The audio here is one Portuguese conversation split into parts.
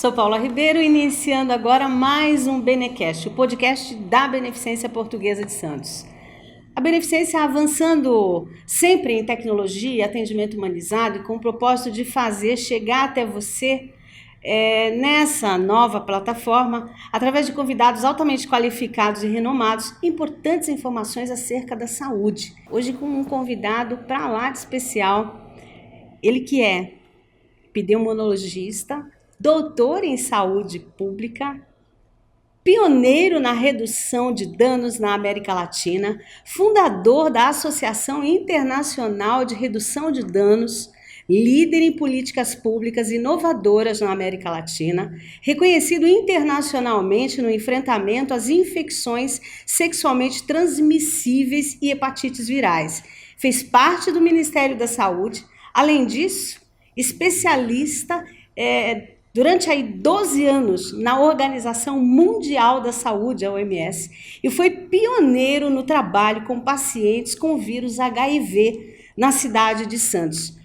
Sou Paula Ribeiro, iniciando agora mais um Benecast, o podcast da Beneficência Portuguesa de Santos. A Beneficência avançando sempre em tecnologia e atendimento humanizado e com o propósito de fazer chegar até você nessa nova plataforma, através de convidados altamente qualificados e renomados, importantes informações acerca da saúde. Hoje com um convidado para lá de especial, ele que é pneumologista, doutor em saúde pública, pioneiro na redução de danos na América Latina, fundador da Associação Internacional de Redução de Danos, líder em políticas públicas inovadoras na América Latina, reconhecido internacionalmente no enfrentamento às infecções sexualmente transmissíveis e hepatites virais. Fez parte do Ministério da Saúde. Além disso, especialista durante 12 anos na Organização Mundial da Saúde, a OMS, e foi pioneiro no trabalho com pacientes com vírus HIV na cidade de Santos,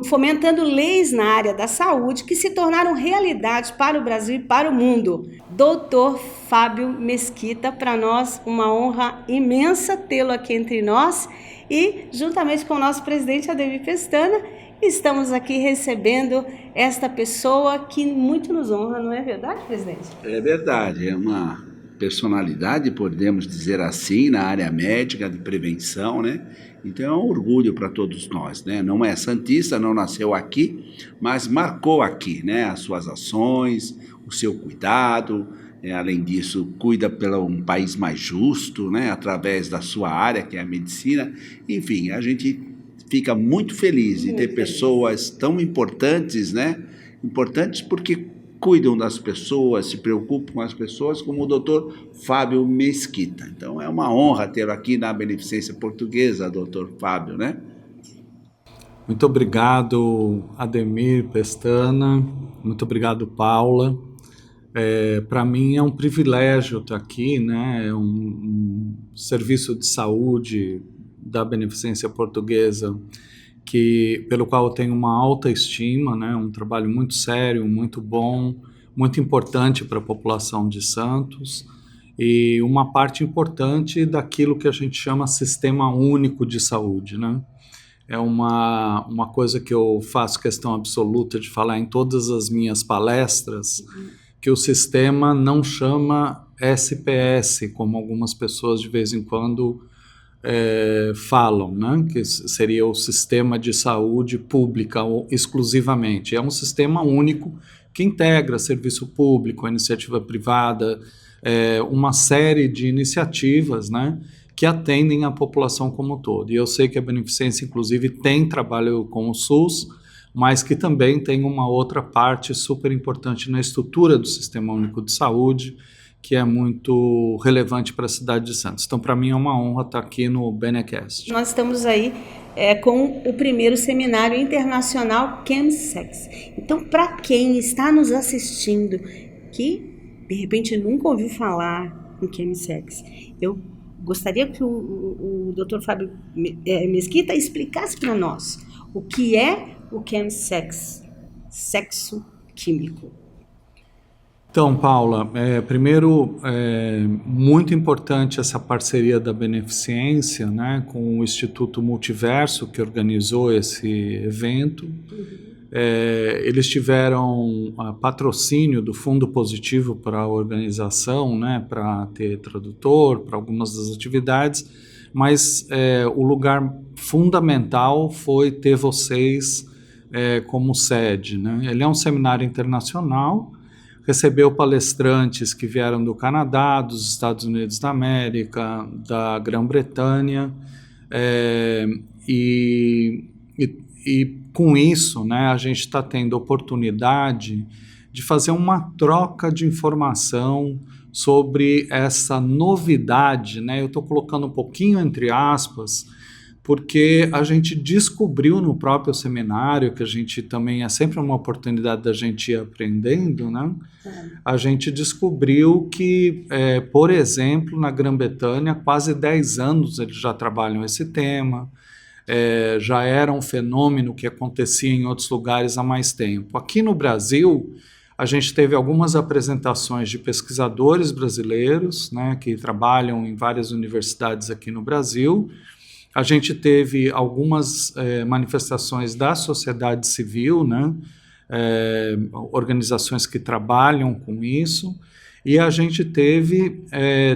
fomentando leis na área da saúde que se tornaram realidade para o Brasil e para o mundo. Doutor Fábio Mesquita, para nós uma honra imensa tê-lo aqui entre nós e, juntamente com o nosso presidente Ademir Pestana, estamos aqui recebendo esta pessoa que muito nos honra, não é verdade, presidente? É verdade, é uma personalidade, podemos dizer assim, na área médica de prevenção, né? Então é um orgulho para todos nós, né? Não é santista, não nasceu aqui, mas marcou aqui, né? As suas ações, o seu cuidado, além disso, cuida pelo um país mais justo, né? Através da sua área, que é a medicina. Enfim, a gente fica muito feliz de ter pessoas tão importantes, né? Importantes porque cuidam das pessoas, se preocupam com as pessoas, como o doutor Fábio Mesquita. Então é uma honra tê-lo aqui na Beneficência Portuguesa, doutor Fábio, né? Muito obrigado, Ademir Pestana. Muito obrigado, Paula. Para mim é um privilégio estar aqui, né? É um serviço de saúde da Beneficência Portuguesa, pelo qual eu tenho uma alta estima, né? Um trabalho muito sério, muito bom, muito importante para a população de Santos e uma parte importante daquilo que a gente chama Sistema Único de Saúde, né? É uma coisa que eu faço questão absoluta de falar em todas as minhas palestras, que o sistema não chama SPS, como algumas pessoas de vez em quando falam, né? Que seria o sistema de saúde pública exclusivamente. É um sistema único que integra serviço público, iniciativa privada, uma série de iniciativas, né? Que atendem a população como um todo. E eu sei que a Beneficência, inclusive, tem trabalho com o SUS, mas que também tem uma outra parte super importante na estrutura do Sistema Único de Saúde, que é muito relevante para a cidade de Santos. Então, para mim é uma honra estar aqui no Benecast. Nós estamos aí com o primeiro seminário internacional Chemsex. Então, para quem está nos assistindo, que de repente nunca ouviu falar em Chemsex, eu gostaria que o Dr. Fábio Mesquita explicasse para nós o que é o Chemsex, sexo químico. Então, Paula, primeiro, muito importante essa parceria da Beneficência, né, com o Instituto Multiverso, que organizou esse evento. Eles tiveram patrocínio do Fundo Positivo para a organização, né, para ter tradutor, para algumas das atividades, mas o lugar fundamental foi ter vocês como sede, né? Ele é um seminário internacional, recebeu palestrantes que vieram do Canadá, dos Estados Unidos da América, da Grã-Bretanha, e com isso, né, a gente está tendo oportunidade de fazer uma troca de informação sobre essa novidade, né? Eu estou colocando um pouquinho entre aspas, porque a gente descobriu no próprio seminário, que a gente também é sempre uma oportunidade da gente ir aprendendo, né? A gente descobriu que, por exemplo, na Grã-Bretanha, quase 10 anos eles já trabalham esse tema, já era um fenômeno que acontecia em outros lugares há mais tempo. Aqui no Brasil, A gente teve algumas apresentações de pesquisadores brasileiros, né, que trabalham em várias universidades aqui no Brasil. A gente teve algumas manifestações da sociedade civil, né, organizações que trabalham com isso. E a gente teve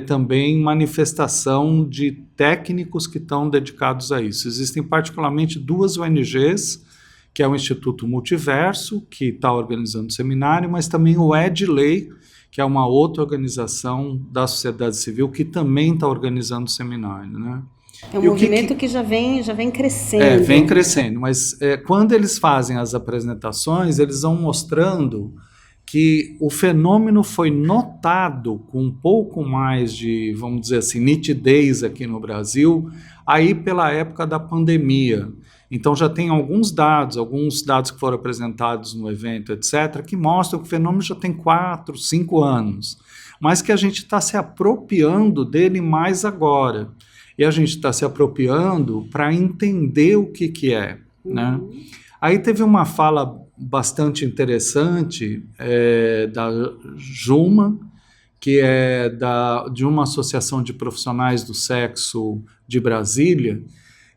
também manifestação de técnicos que estão dedicados a isso. Existem particularmente 2 ONGs, que é o Instituto Multiverso, que está organizando o seminário, mas também o EdLei, que é uma outra organização da sociedade civil, que também está organizando o seminário, né? É um movimento que já vem crescendo. Vem crescendo, mas quando eles fazem as apresentações, eles vão mostrando que o fenômeno foi notado com um pouco mais de, vamos dizer assim, nitidez aqui no Brasil, aí pela época da pandemia. Então já tem alguns dados que foram apresentados no evento, etc., que mostram que o fenômeno já tem 4, 5 anos, mas que a gente está se apropriando dele mais agora. E a gente está se apropriando para entender o que é, né? Aí teve uma fala bastante interessante da Juma, que é de uma associação de profissionais do sexo de Brasília,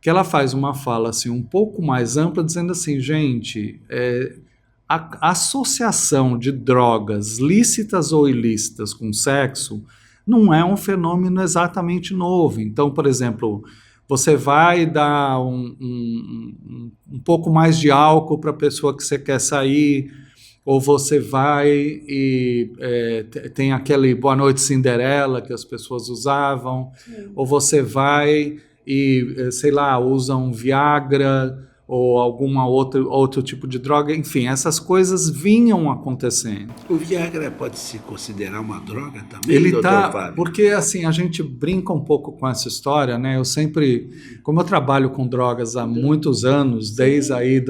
que ela faz uma fala assim, um pouco mais ampla, dizendo assim, gente, a associação de drogas lícitas ou ilícitas com sexo não é um fenômeno exatamente novo. Então, por exemplo, você vai dar um pouco mais de álcool para a pessoa que você quer sair, ou você vai e tem aquele Boa Noite Cinderela que as pessoas usavam, ou você vai e, sei lá, usa um Viagra ou alguma outro tipo de droga, enfim, essas coisas vinham acontecendo. O Viagra pode se considerar uma droga também, Ele doutor tá, Fábio? porque assim, a gente brinca um pouco com essa história, né? Eu sempre, como eu trabalho com drogas há muitos anos, desde aí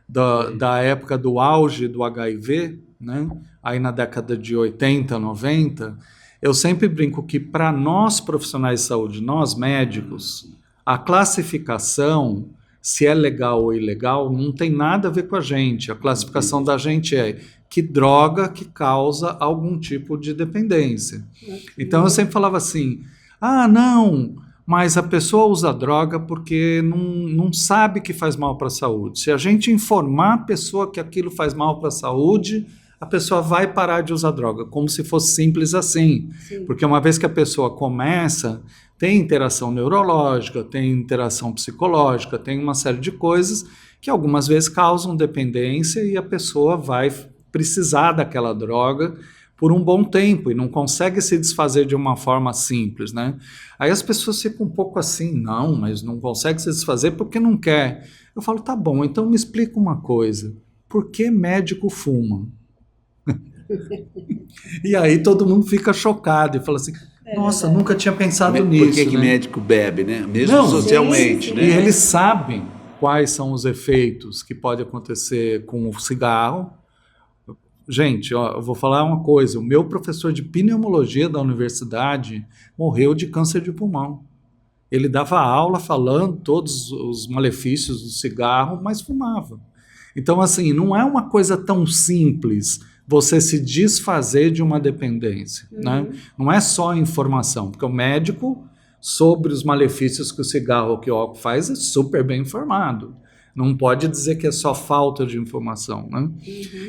da época do auge do HIV, né? Aí na década de 80, 90, eu sempre brinco que para nós profissionais de saúde, nós médicos, a classificação, se é legal ou ilegal, não tem nada a ver com a gente. A classificação da gente é que droga que causa algum tipo de dependência. Então eu sempre falava assim, não, mas a pessoa usa droga porque não sabe que faz mal para a saúde. Se a gente informar a pessoa que aquilo faz mal para a saúde, a pessoa vai parar de usar droga, como se fosse simples assim. Sim. Porque uma vez que a pessoa começa, tem interação neurológica, tem interação psicológica, tem uma série de coisas que algumas vezes causam dependência e a pessoa vai precisar daquela droga por um bom tempo e não consegue se desfazer de uma forma simples, né? Aí as pessoas ficam um pouco assim, não, mas não consegue se desfazer porque não quer. Eu falo, tá bom, então me explica uma coisa, por que médico fuma? E aí todo mundo fica chocado e fala assim, nossa, nunca tinha pensado nisso. Por que médico bebe, né? Mesmo não, socialmente, sim. Né? E eles sabem quais são os efeitos que pode acontecer com o cigarro. Gente, ó, eu vou falar uma coisa, o meu professor de pneumologia da universidade morreu de câncer de pulmão. Ele dava aula falando todos os malefícios do cigarro, mas fumava. Então, assim, não é uma coisa tão simples você se desfazer de uma dependência, né? Não é só informação, porque o médico, sobre os malefícios que o cigarro ou que o álcool faz, é super bem informado. Não pode dizer que é só falta de informação, né?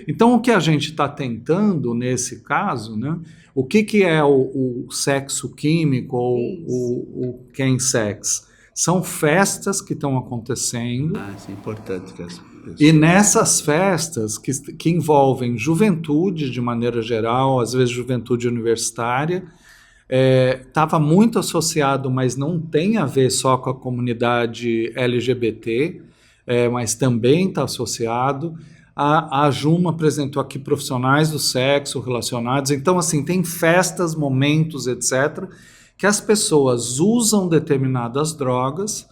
Então, o que a gente está tentando nesse caso, né? O que é o sexo químico ou o chemsex? São festas que estão acontecendo. Isso é importante. E nessas festas que envolvem juventude de maneira geral, às vezes juventude universitária, estava muito associado, mas não tem a ver só com a comunidade LGBT, mas também está associado. A Juma apresentou aqui profissionais do sexo relacionados. Então, assim, tem festas, momentos, etc., que as pessoas usam determinadas drogas,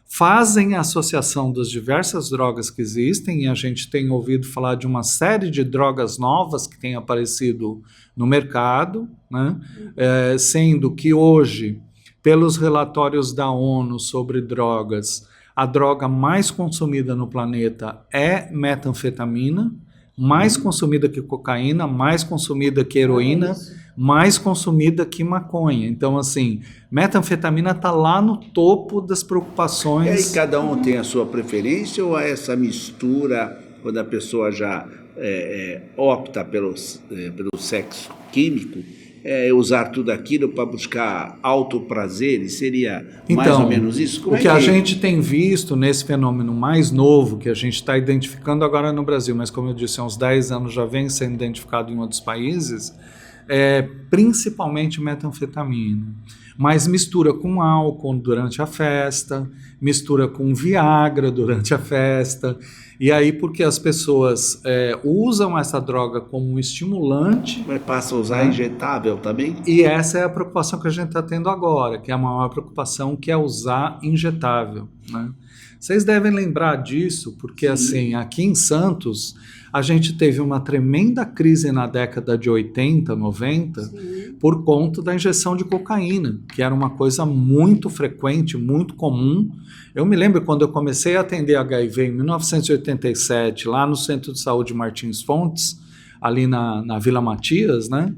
fazem a associação das diversas drogas que existem, e a gente tem ouvido falar de uma série de drogas novas que têm aparecido no mercado, né? Sendo que hoje, pelos relatórios da ONU sobre drogas, a droga mais consumida no planeta é metanfetamina, mais consumida que cocaína, mais consumida que heroína, mais consumida que maconha. Então, assim, metanfetamina está lá no topo das preocupações. E aí cada um tem a sua preferência ou essa mistura, quando a pessoa já opta pelo sexo químico, usar tudo aquilo para buscar autoprazeres? Seria mais ou menos isso? O que a gente tem visto nesse fenômeno mais novo, que a gente está identificando agora no Brasil, mas como eu disse, há uns 10 anos já vem sendo identificado em outros países, é principalmente metanfetamina. Mas mistura com álcool durante a festa, mistura com Viagra durante a festa. E aí, porque as pessoas usam essa droga como um estimulante. Mas passa a usar injetável também? E essa é a preocupação que a gente está tendo agora, que é a maior preocupação, que é usar injetável, né? Vocês devem lembrar disso, porque assim, aqui em Santos, a gente teve uma tremenda crise na década de 80, 90, por conta da injeção de cocaína, que era uma coisa muito frequente, muito comum. Eu me lembro quando eu comecei a atender HIV em 1987, lá no Centro de Saúde Martins Fontes, ali na Vila Matias, né?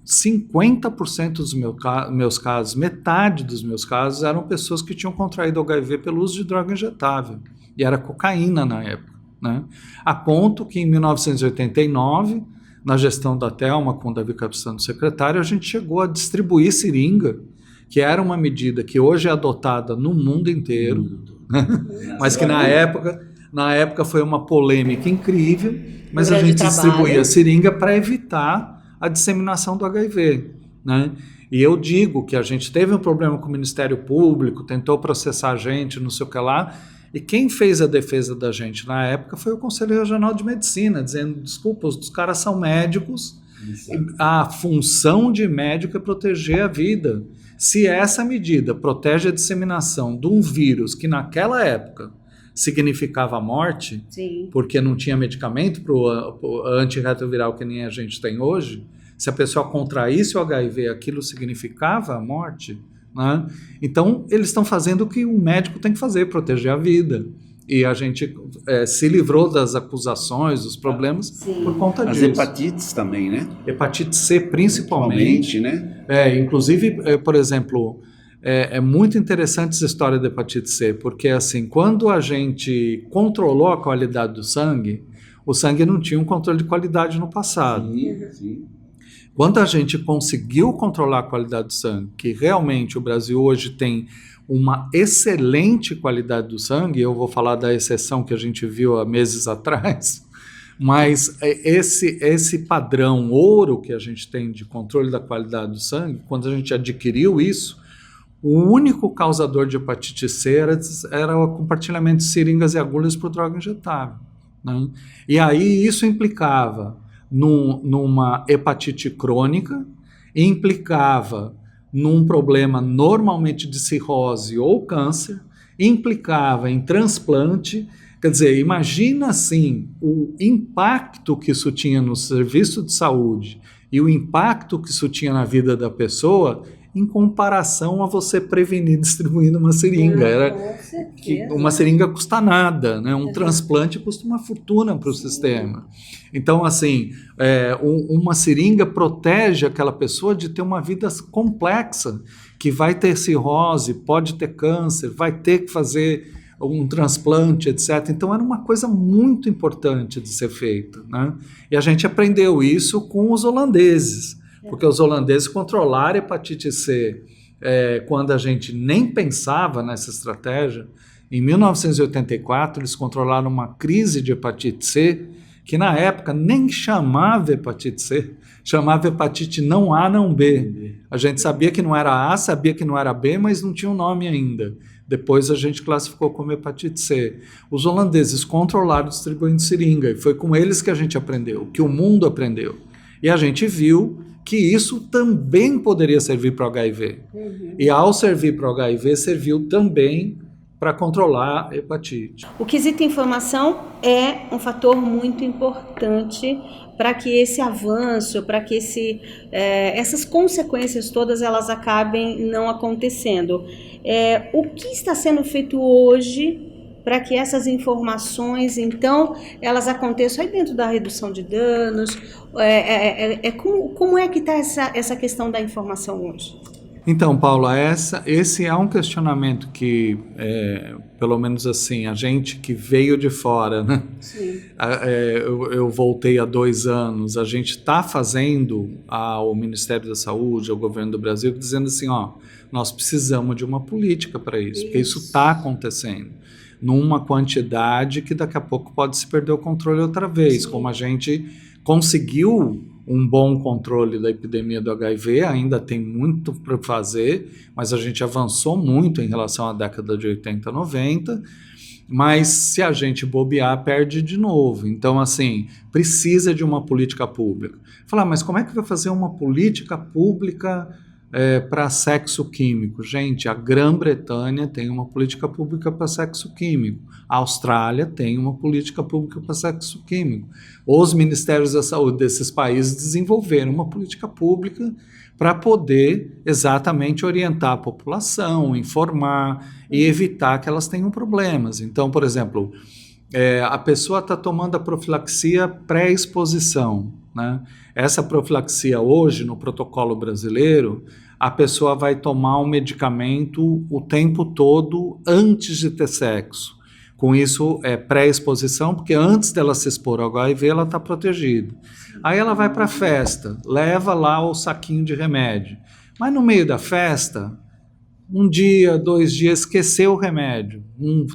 50% dos meus casos, metade dos meus casos, eram pessoas que tinham contraído HIV pelo uso de droga injetável. E era cocaína na época, né? A ponto que em 1989, na gestão da Thelma, com o Davi Capistrano secretário, a gente chegou a distribuir seringa, que era uma medida que hoje é adotada no mundo inteiro, mas que na época foi uma polêmica incrível, mas a gente distribuía seringa para evitar a disseminação do HIV, né? E eu digo que a gente teve um problema com o Ministério Público, tentou processar a gente, não sei o que lá, e quem fez a defesa da gente na época foi o Conselho Regional de Medicina, dizendo, desculpa, os caras são médicos, a função de médico é proteger a vida. Se essa medida protege a disseminação de um vírus que naquela época significava a morte, porque não tinha medicamento para o antirretroviral que nem a gente tem hoje, se a pessoa contraísse o HIV, aquilo significava a morte, né? Então, eles estão fazendo o que um médico tem que fazer, proteger a vida. E a gente se livrou das acusações, dos problemas, por conta disso. As hepatites também, né? Hepatite C, principalmente, né? Inclusive, por exemplo, é muito interessante essa história da hepatite C, porque assim, quando a gente controlou a qualidade do sangue, o sangue não tinha um controle de qualidade no passado. Sim. Quando a gente conseguiu controlar a qualidade do sangue, que realmente o Brasil hoje tem uma excelente qualidade do sangue, eu vou falar da exceção que a gente viu há meses atrás, mas esse padrão ouro que a gente tem de controle da qualidade do sangue, quando a gente adquiriu isso, o único causador de hepatite C era o compartilhamento de seringas e agulhas por droga injetável, né? E aí isso implicava numa hepatite crônica, implicava num problema normalmente de cirrose ou câncer, implicava em transplante. Quer dizer, imagina assim o impacto que isso tinha no serviço de saúde e o impacto que isso tinha na vida da pessoa em comparação a você prevenir distribuindo uma seringa. Uma seringa custa nada, né? Um transplante custa uma fortuna para o sistema. Então, assim, uma seringa protege aquela pessoa de ter uma vida complexa, que vai ter cirrose, pode ter câncer, vai ter que fazer um transplante, etc. Então, era uma coisa muito importante de ser feita, né? E a gente aprendeu isso com os holandeses, porque os holandeses controlaram a hepatite C quando a gente nem pensava nessa estratégia. Em 1984, eles controlaram uma crise de hepatite C, que na época nem chamava hepatite C, chamava hepatite não A, não B. A gente sabia que não era A, sabia que não era B, mas não tinha um nome ainda. Depois a gente classificou como hepatite C. Os holandeses controlaram distribuindo seringa, e foi com eles que a gente aprendeu, que o mundo aprendeu. E a gente viu que isso também poderia servir para o HIV. E ao servir para o HIV, serviu também para controlar a hepatite. O quesito informação é um fator muito importante para que esse avanço, para que essas consequências todas elas acabem não acontecendo. O que está sendo feito hoje para que essas informações, então, elas aconteçam aí dentro da redução de danos? Como é que está essa questão da informação hoje? Então, Paula, esse é um questionamento que, pelo menos assim, a gente que veio de fora, né? Sim. Eu voltei há 2 anos, a gente está fazendo ao Ministério da Saúde, ao governo do Brasil, dizendo assim, ó, nós precisamos de uma política para isso, porque isso está acontecendo numa quantidade que daqui a pouco pode se perder o controle outra vez, como a gente conseguiu um bom controle da epidemia do HIV, ainda tem muito para fazer, mas a gente avançou muito em relação à década de 80, 90, mas se a gente bobear, perde de novo. Então, assim, precisa de uma política pública. Falar, mas como é que vai fazer uma política pública para sexo químico? Gente, a Grã-Bretanha tem uma política pública para sexo químico. A Austrália tem uma política pública para sexo químico. Os ministérios da saúde desses países desenvolveram uma política pública para poder exatamente orientar a população, informar e evitar que elas tenham problemas. Então, por exemplo, a pessoa está tomando a profilaxia pré-exposição, né? Essa profilaxia hoje, no protocolo brasileiro, a pessoa vai tomar um medicamento o tempo todo antes de ter sexo. Com isso, é pré-exposição, porque antes dela se expor ao HIV, ela está protegida. Aí ela vai para a festa, leva lá o saquinho de remédio. Mas no meio da festa, 1 dia, 2 dias, esqueceu o remédio,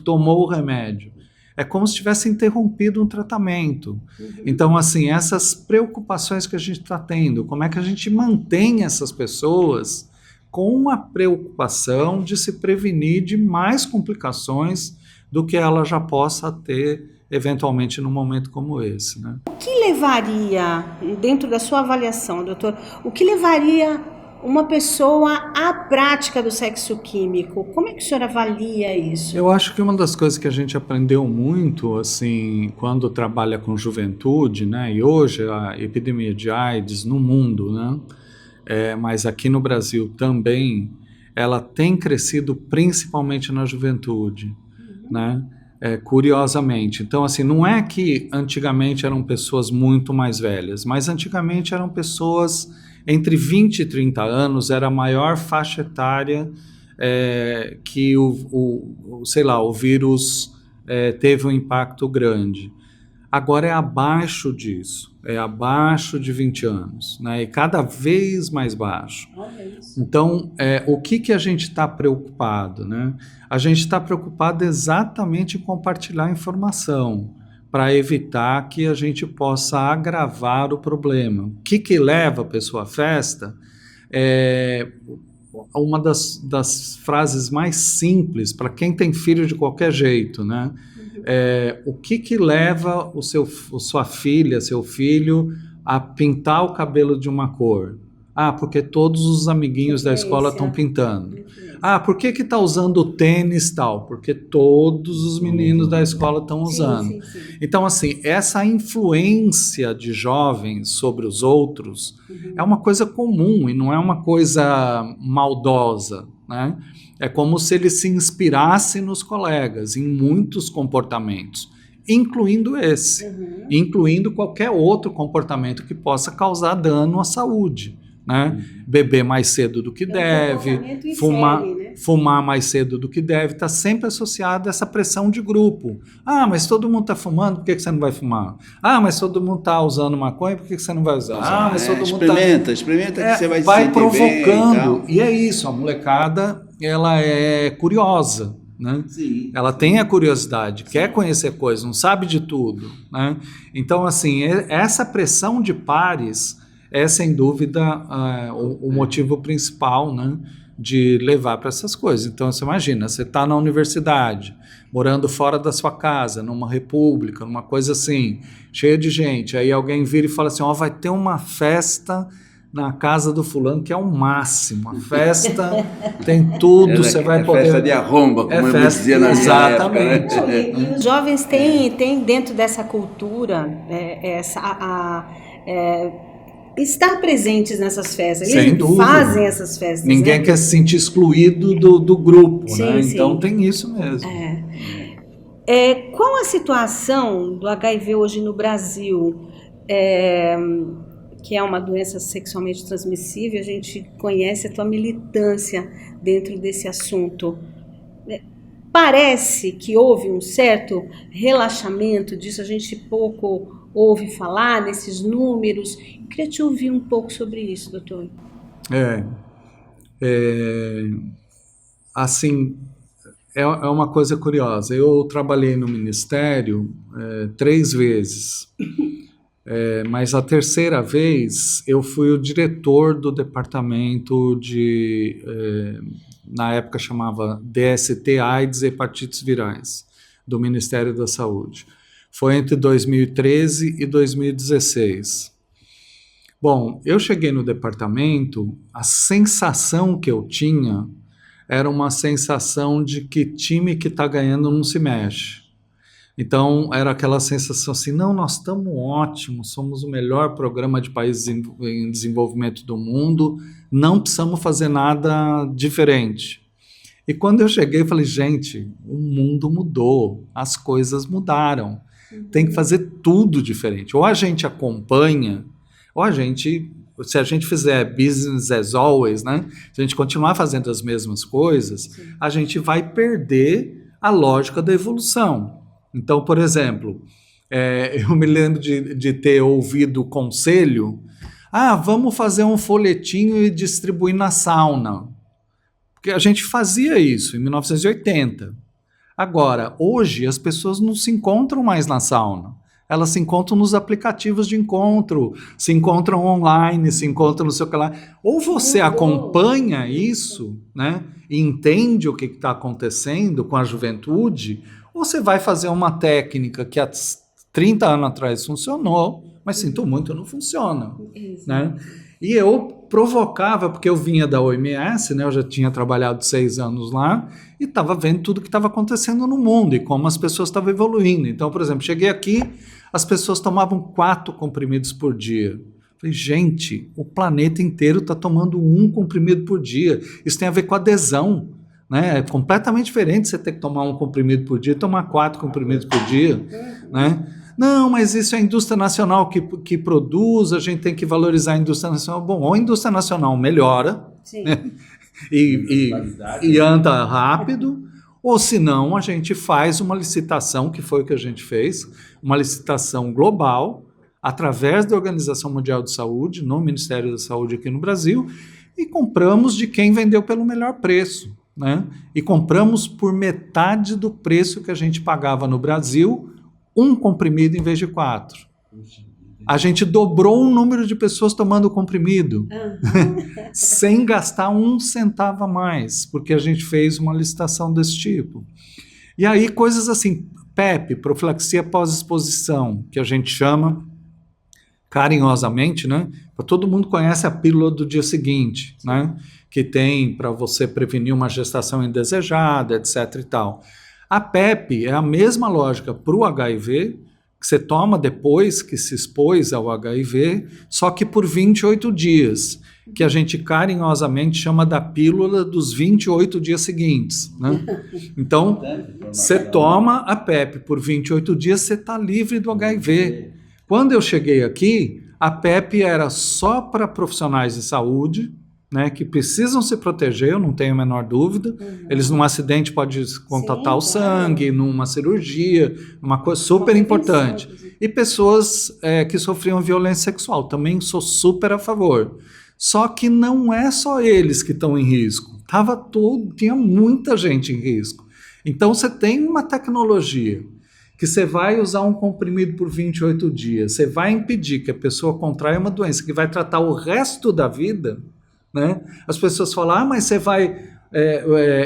tomou o remédio. É como se tivesse interrompido um tratamento. Então, assim, essas preocupações que a gente está tendo, como é que a gente mantém essas pessoas com a preocupação de se prevenir de mais complicações do que ela já possa ter, eventualmente, num momento como esse, né? O que levaria, dentro da sua avaliação, doutor, o que levaria uma pessoa à prática do sexo químico? Como é que o senhor avalia isso? Eu acho que uma das coisas que a gente aprendeu muito, assim, quando trabalha com juventude, né, e hoje a epidemia de AIDS no mundo, né, mas aqui no Brasil também, ela tem crescido principalmente na juventude, né, curiosamente. Então, assim, não é que antigamente eram pessoas muito mais velhas, mas antigamente eram pessoas entre 20 e 30 anos, era a maior faixa etária que o vírus teve um impacto grande. Agora é abaixo disso, é abaixo de 20 anos, né? E cada vez mais baixo. Então, o que a gente está preocupado, né? A gente está preocupado exatamente em compartilhar informação, para evitar que a gente possa agravar o problema. O que leva a pessoa à festa é uma das frases mais simples, para quem tem filho de qualquer jeito, né? O que leva sua filha, seu filho, a pintar o cabelo de uma cor? Ah, porque todos os amiguinhos da escola estão pintando. Ah, por que está usando o tênis tal? Porque todos os meninos da escola estão usando. Sim. Então, assim, essa influência de jovens sobre os outros é uma coisa comum e não é uma coisa maldosa, né? É como se ele se inspirasse nos colegas em muitos comportamentos, incluindo esse, incluindo qualquer outro comportamento que possa causar dano à saúde. Né? Beber mais cedo do que deve, fumar mais cedo do que deve, está sempre associado a essa pressão de grupo. Ah, mas todo mundo está fumando, por que você não vai fumar? Ah, mas todo mundo está usando maconha, por que você não vai usar? Ah, mas todo mundo experimenta que você vai se vai sentir provocando, bem, e é isso, a molecada, ela é curiosa. Né? Ela tem a curiosidade, quer conhecer coisas, não sabe de tudo. Né? Então, assim, essa pressão de pares é, sem dúvida, o motivo principal, né, de levar para essas coisas. Então, você imagina, você está na universidade, morando fora da sua casa, numa república, numa coisa assim, cheia de gente, aí alguém vira e fala assim, vai ter uma festa na casa do fulano, que é o máximo, a festa tem tudo, você vai poder... festa de arromba, como eu dizia na minha época. Exatamente. E os jovens têm dentro dessa cultura, estar presentes nessas festas. Sem Eles dúvida. Fazem essas festas. Ninguém quer se sentir excluído do grupo, sim, né? Sim. Então tem isso mesmo. Qual a situação do HIV hoje no Brasil? Que é uma doença sexualmente transmissível, a gente conhece a tua militância dentro desse assunto. Parece que houve um certo relaxamento disso, a gente pouco ouve falar nesses números. Eu queria te ouvir um pouco sobre isso, doutor. Assim, é uma coisa curiosa. Eu trabalhei no Ministério 3 vezes. Mas a terceira vez eu fui o diretor do departamento na época chamava DST, AIDS e Hepatites Virais, do Ministério da Saúde. Foi entre 2013 e 2016. Bom, eu cheguei no departamento, a sensação que eu tinha era uma sensação de que time que está ganhando não se mexe. Então, era aquela sensação assim, não, nós estamos ótimos, somos o melhor programa de países em desenvolvimento do mundo, não precisamos fazer nada diferente. E quando eu cheguei, eu falei, gente, o mundo mudou, as coisas mudaram, tem que fazer tudo diferente. Ou a gente acompanha, ou se a gente fizer business as always, né? Se a gente continuar fazendo as mesmas coisas, a gente vai perder a lógica da evolução. Então, por exemplo, eu me lembro de ter ouvido o conselho, vamos fazer um folhetinho e distribuir na sauna. Porque a gente fazia isso em 1980. Agora, hoje, as pessoas não se encontram mais na sauna. Elas se encontram nos aplicativos de encontro, se encontram online, se encontram no seu canal. Ou você acompanha isso, né, e entende o que está acontecendo com a juventude, ou você vai fazer uma técnica que há 30 anos atrás funcionou, mas sinto muito, não funciona. Né? E eu provocava, porque eu vinha da OMS, né, eu já tinha trabalhado 6 anos lá, e estava vendo tudo que estava acontecendo no mundo e como as pessoas estavam evoluindo. Então, por exemplo, cheguei aqui, as pessoas tomavam 4 comprimidos por dia. Falei, gente, o planeta inteiro está tomando 1 comprimido por dia. Isso tem a ver com adesão. Né? É completamente diferente você ter que tomar 1 comprimido por dia e tomar 4 comprimidos por dia. Né? Não, mas isso é a indústria nacional que produz, a gente tem que valorizar a indústria nacional. Bom, ou a indústria nacional melhora, né? e anda rápido, ou senão a gente faz uma licitação, que foi o que a gente fez, uma licitação global, através da Organização Mundial de Saúde, no Ministério da Saúde aqui no Brasil, e compramos de quem vendeu pelo melhor preço. Né? E compramos por metade do preço que a gente pagava no Brasil, 1 comprimido em vez de 4. A gente dobrou o número de pessoas tomando o comprimido, sem gastar 1 centavo a mais, porque a gente fez uma licitação desse tipo. E aí coisas assim, PEP, profilaxia pós-exposição, que a gente chama carinhosamente, né? Todo mundo conhece a pílula do dia seguinte, né? Que tem para você prevenir uma gestação indesejada, etc. e tal. A PEP é a mesma lógica para o HIV, que você toma depois que se expôs ao HIV, só que por 28 dias, que a gente carinhosamente chama da pílula dos 28 dias seguintes. Né? Então, você toma a PEP por 28 dias, você está livre do HIV. Quando eu cheguei aqui, a PEP era só para profissionais de saúde, né, que precisam se proteger, eu não tenho a menor dúvida. Eles num acidente podem contatar o sangue, numa cirurgia, uma coisa super importante. E pessoas que sofriam violência sexual, também sou super a favor. Só que não é só eles que estão em risco, tinha muita gente em risco. Então você tem uma tecnologia que você vai usar um comprimido por 28 dias, você vai impedir que a pessoa contraia uma doença que vai tratar o resto da vida. Né? As pessoas falam, mas você vai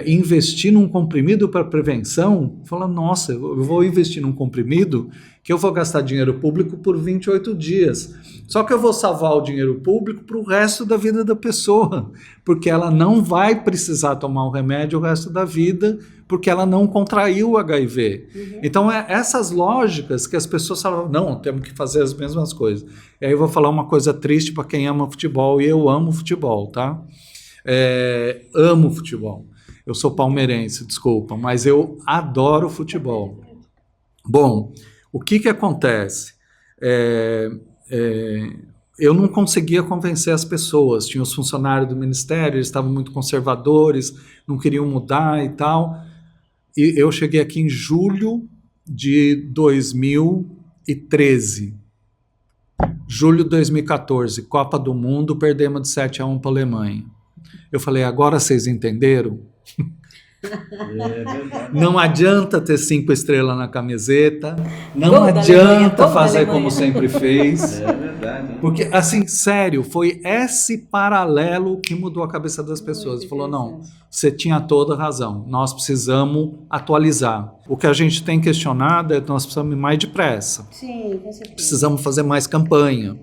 investir num comprimido para prevenção? Fala, nossa, eu vou investir num comprimido que eu vou gastar dinheiro público por 28 dias. Só que eu vou salvar o dinheiro público para o resto da vida da pessoa, porque ela não vai precisar tomar o remédio o resto da vida, porque ela não contraiu o HIV. Então, essas lógicas que as pessoas falam, não, temos que fazer as mesmas coisas. E aí eu vou falar uma coisa triste para quem ama futebol, e eu amo futebol, tá? Amo futebol. Eu sou palmeirense, desculpa, mas eu adoro futebol. Bom, o que acontece? Eu não conseguia convencer as pessoas. Tinha os funcionários do Ministério, eles estavam muito conservadores, não queriam mudar e tal. E eu cheguei aqui em julho de 2013. Julho de 2014, Copa do Mundo, perdemos de 7-1 para a Alemanha. Eu falei, agora vocês entenderam? Não adianta ter 5 estrelas na camiseta, não adianta fazer como sempre fez. É verdade. Porque, assim, sério, foi esse paralelo que mudou a cabeça das pessoas. Falou, não, você tinha toda a razão, nós precisamos atualizar. O que a gente tem questionado é que nós precisamos ir mais depressa. Sim, com certeza. Precisamos fazer mais campanha,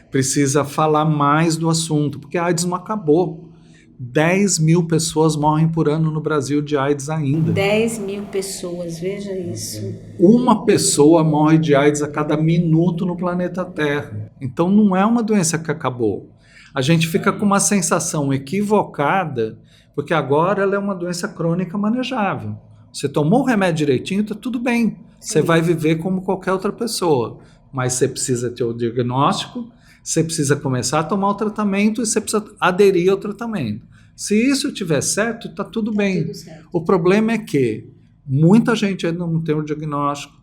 precisa falar mais do assunto, porque a AIDS não acabou. 10 mil pessoas morrem por ano no Brasil de AIDS ainda. 10 mil pessoas, veja isso. Uma pessoa morre de AIDS a cada minuto no planeta Terra. Então não é uma doença que acabou. A gente fica com uma sensação equivocada, porque agora ela é uma doença crônica manejável. Você tomou o remédio direitinho, está tudo bem. Você vai viver como qualquer outra pessoa. Mas você precisa ter o diagnóstico, você precisa começar a tomar o tratamento e você precisa aderir ao tratamento. Se isso estiver certo, está tudo bem. Tudo certo. O problema é que muita gente ainda não tem o diagnóstico,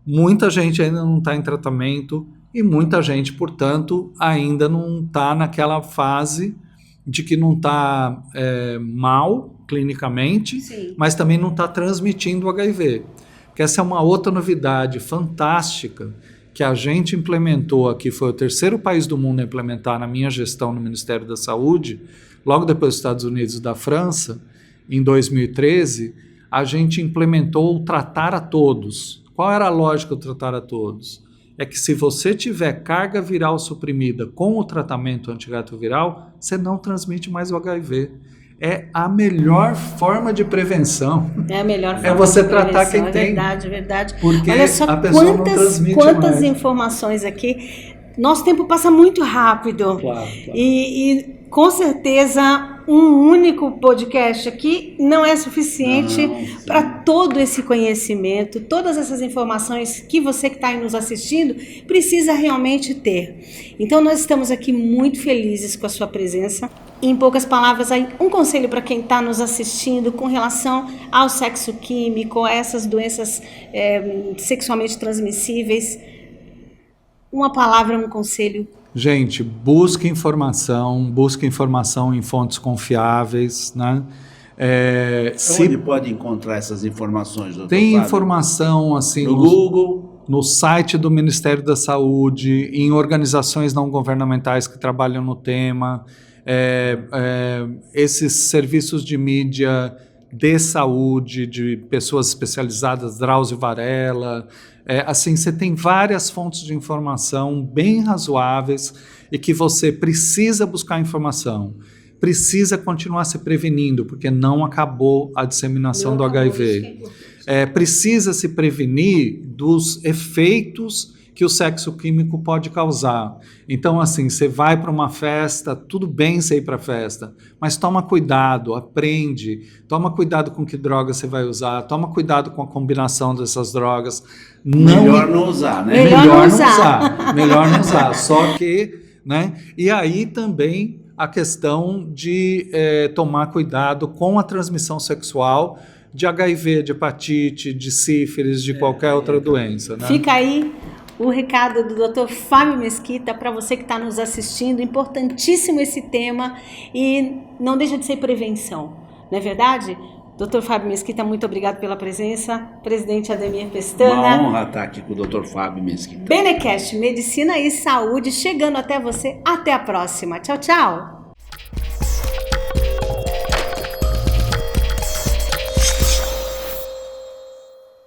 muita gente ainda não está em tratamento e muita gente, portanto, ainda não está naquela fase de que não está mal clinicamente, Sim. mas também não está transmitindo o HIV. Porque essa é uma outra novidade fantástica que a gente implementou aqui, foi o 3º país do mundo a implementar na minha gestão no Ministério da Saúde, logo depois dos Estados Unidos e da França, em 2013, a gente implementou o tratar a todos. Qual era a lógica do tratar a todos? É que se você tiver carga viral suprimida com o tratamento antirretroviral, você não transmite mais o HIV. É a melhor forma de prevenção. É a melhor forma é você de tratar prevenção. quem tem. É verdade, é verdade. Porque olha só a pessoa não transmite quantas mais. informações aqui. Nosso tempo passa muito rápido. Claro. E com certeza um único podcast aqui não é suficiente para todo esse conhecimento, todas essas informações que você que está aí nos assistindo precisa realmente ter. Então nós estamos aqui muito felizes com a sua presença. Em poucas palavras, aí, um conselho para quem está nos assistindo com relação ao sexo químico, a essas doenças sexualmente transmissíveis. Uma palavra, um conselho. Gente, busque informação em fontes confiáveis, né? Onde pode encontrar essas informações, doutor Tem Fábio? informação assim no Google, no site do Ministério da Saúde, em organizações não governamentais que trabalham no tema, esses serviços de mídia de saúde, de pessoas especializadas, Drauzio Varela. Assim, você tem várias fontes de informação bem razoáveis e que você precisa buscar informação, precisa continuar se prevenindo, porque não acabou a disseminação do HIV. Precisa se prevenir dos efeitos que o sexo químico pode causar. Então, assim, você vai para uma festa, tudo bem você ir para a festa, mas toma cuidado, aprende, toma cuidado com que droga você vai usar, toma cuidado com a combinação dessas drogas. Melhor não usar, né? Melhor não usar. Só que, né? E aí também a questão de tomar cuidado com a transmissão sexual de HIV, de hepatite, de sífilis, de qualquer outra doença, né? Fica aí o recado do Dr. Fábio Mesquita para você que está nos assistindo. Importantíssimo esse tema e não deixa de ser prevenção, não é verdade? Dr. Fábio Mesquita, muito obrigado pela presença. Presidente Ademir Pestana. Uma honra estar aqui com o Dr. Fábio Mesquita. Benecast, Medicina e Saúde, chegando até você. Até a próxima. Tchau, tchau.